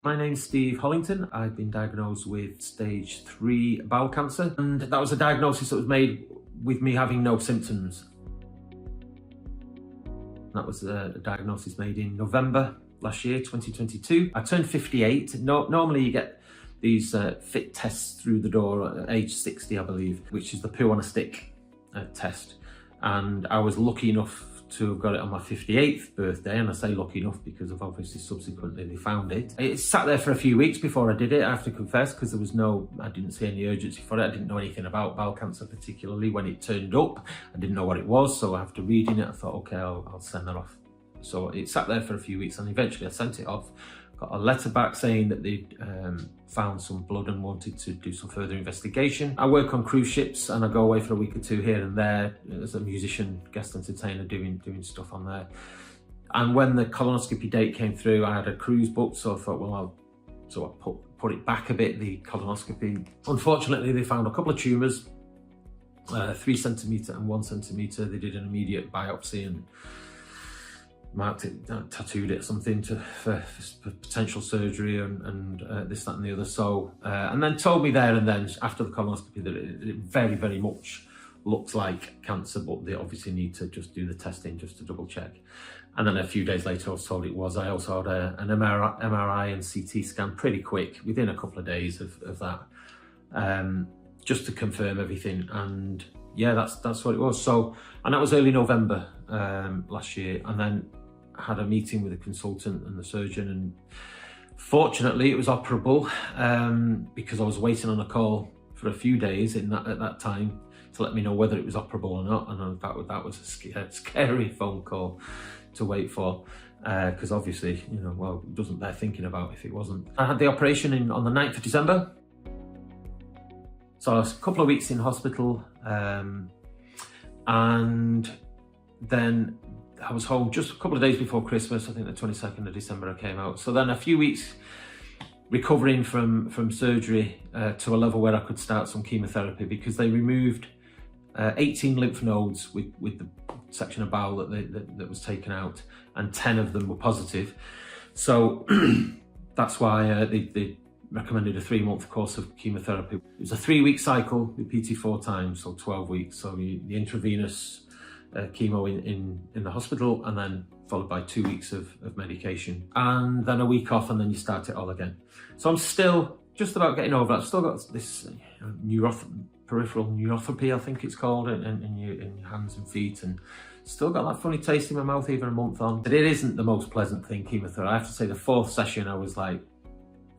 My name's Steve Hollington. I've been diagnosed with stage 3 bowel cancer, and that was a diagnosis that was made with me having no symptoms. That was a diagnosis made in November last year, 2022. I turned 58. Normally you get these fit tests through the door at age 60, I believe, which is the poo on a stick test. And I was lucky enough to have got it on my 58th birthday, and I say lucky enough because of obviously subsequently they found it. It sat there for a few weeks before I did it, I have to confess, because I didn't see any urgency for it. I didn't know anything about bowel cancer, particularly when it turned up. I didn't know what it was, so after reading it I thought, okay, I'll send that off. So it sat there for a few weeks, and eventually I sent it off. Got a letter back saying that they'd found some blood and wanted to do some further investigation. I work on cruise ships and I go away for a week or two here and there as a musician, guest entertainer, doing stuff on there. And when the colonoscopy date came through, I had a cruise booked, so I thought, well, I put it back a bit, the colonoscopy. Unfortunately, they found a couple of tumours, 3 centimetre and 1 centimetre. They did an immediate biopsy and marked it, tattooed it, something for potential surgery and this, that and the other. So, and then told me there and then after the colonoscopy that it very, very much looks like cancer, but they obviously need to just do the testing just to double check. And then a few days later I was told it was. I also had an MRI and CT scan pretty quick, within a couple of days of that, just to confirm everything. And yeah, that's what it was. So, and that was early November last year. And then I had a meeting with a consultant and the surgeon, and fortunately it was operable, because I was waiting on a call for a few days at that time to let me know whether it was operable or not. And that was a scary phone call to wait for, because obviously, well, it doesn't bear thinking about if it wasn't. I had the operation on the 9th of December. So I was a couple of weeks in hospital, and then I was home just a couple of days before Christmas. I think the 22nd of December I came out. So then a few weeks recovering from surgery to a level where I could start some chemotherapy, because they removed 18 lymph nodes with the section of bowel that was taken out, and 10 of them were positive. So that's why they recommended a 3-month course of chemotherapy. It was a 3-week cycle, repeated 4 times, so 12 weeks. So the intravenous chemo in the hospital, and then followed by 2 weeks of medication, and then a week off, and then you start it all again. So I'm still just about getting over it. I've still got this peripheral neuropathy, I think it's called, in your hands and feet, and still got that funny taste in my mouth even a month on. But it isn't the most pleasant thing, chemotherapy. I have to say, the 4th session I was like,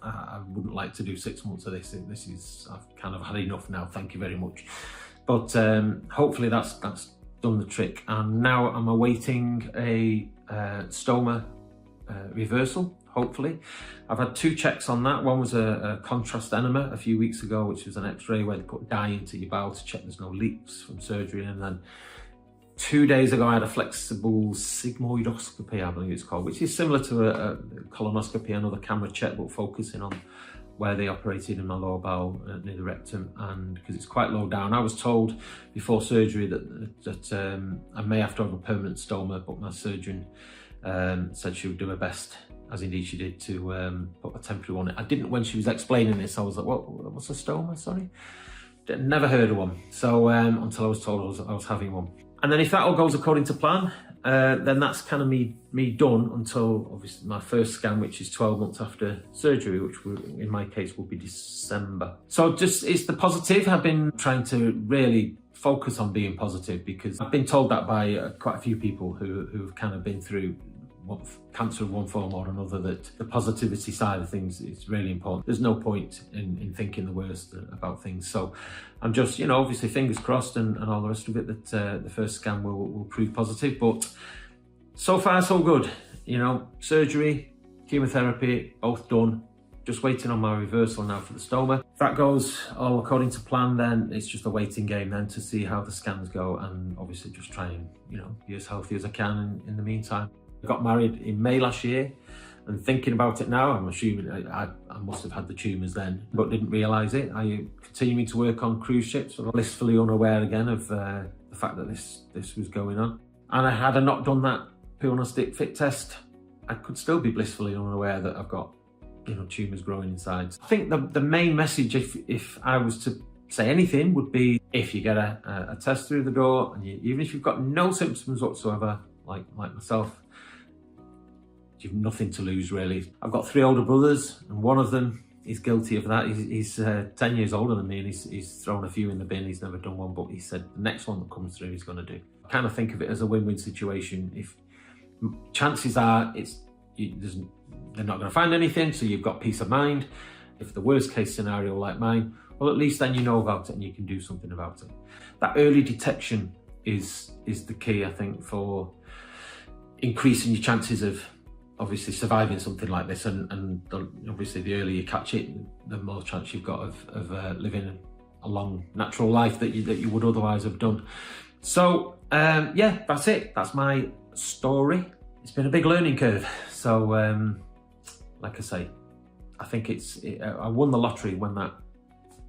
I wouldn't like to do 6 months of this. I've kind of had enough now, thank you very much. But hopefully that's done the trick, and now I'm awaiting a stoma reversal, hopefully. I've had 2 checks on that. One was a contrast enema a few weeks ago, which was an x-ray where they put dye into your bowel to check there's no leaks from surgery, and then 2 days ago I had a flexible sigmoidoscopy, I believe it's called, which is similar to a colonoscopy, another camera check, but focusing on where they operated in my lower bowel near the rectum, and because it's quite low down. I was told before surgery that I may have to have a permanent stoma, but my surgeon said she would do her best, as indeed she did, to put a temporary one in. I didn't, when she was explaining this, I was like, what's a stoma, sorry? Never heard of one. So until I was told I was having one. And then if that all goes according to plan, then that's kind of me done until obviously my first scan, which is 12 months after surgery, which in my case will be December. So just, it's the positive. I've been trying to really focus on being positive, because I've been told that by quite a few people who've kind of been through cancer of one form or another, that the positivity side of things is really important. There's no point in thinking the worst about things. So I'm just, obviously fingers crossed and all the rest of it, that the first scan will prove positive. But so far so good. Surgery, chemotherapy, both done. Just waiting on my reversal now for the stoma. If that goes all according to plan, then it's just a waiting game then to see how the scans go, and obviously just try and, be as healthy as I can in the meantime. I got married in May last year, and thinking about it now, I'm assuming I must have had the tumours then, but didn't realise it. I continuing to work on cruise ships, so blissfully unaware again of the fact that this was going on. And had I not done that poo on a stick fit test, I could still be blissfully unaware that I've got tumours growing inside. I think the main message, if I was to say anything, would be if you get a test through the door, and even if you've got no symptoms whatsoever, like myself, you've nothing to lose really. I've got 3 older brothers, and one of them is guilty of that. He's 10 years older than me, and he's thrown a few in the bin. He's never done one, but he said the next one that comes through he's going to do. I kind of think of it as a win-win situation. If chances are they're not going to find anything, so you've got peace of mind. If the worst case scenario like mine, well, at least then you know about it and you can do something about it. That early detection is the key, I think, for increasing your chances of obviously surviving something like this, and obviously the earlier you catch it, the more chance you've got of living a long natural life that you would otherwise have done. So yeah, that's it. That's my story. It's been a big learning curve. So like I say, I think I won the lottery when that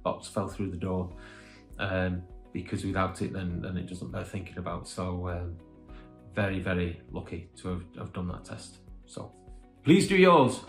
box fell through the door, because without it, then it doesn't bear thinking about. So very, very lucky to have done that test. So please do yours.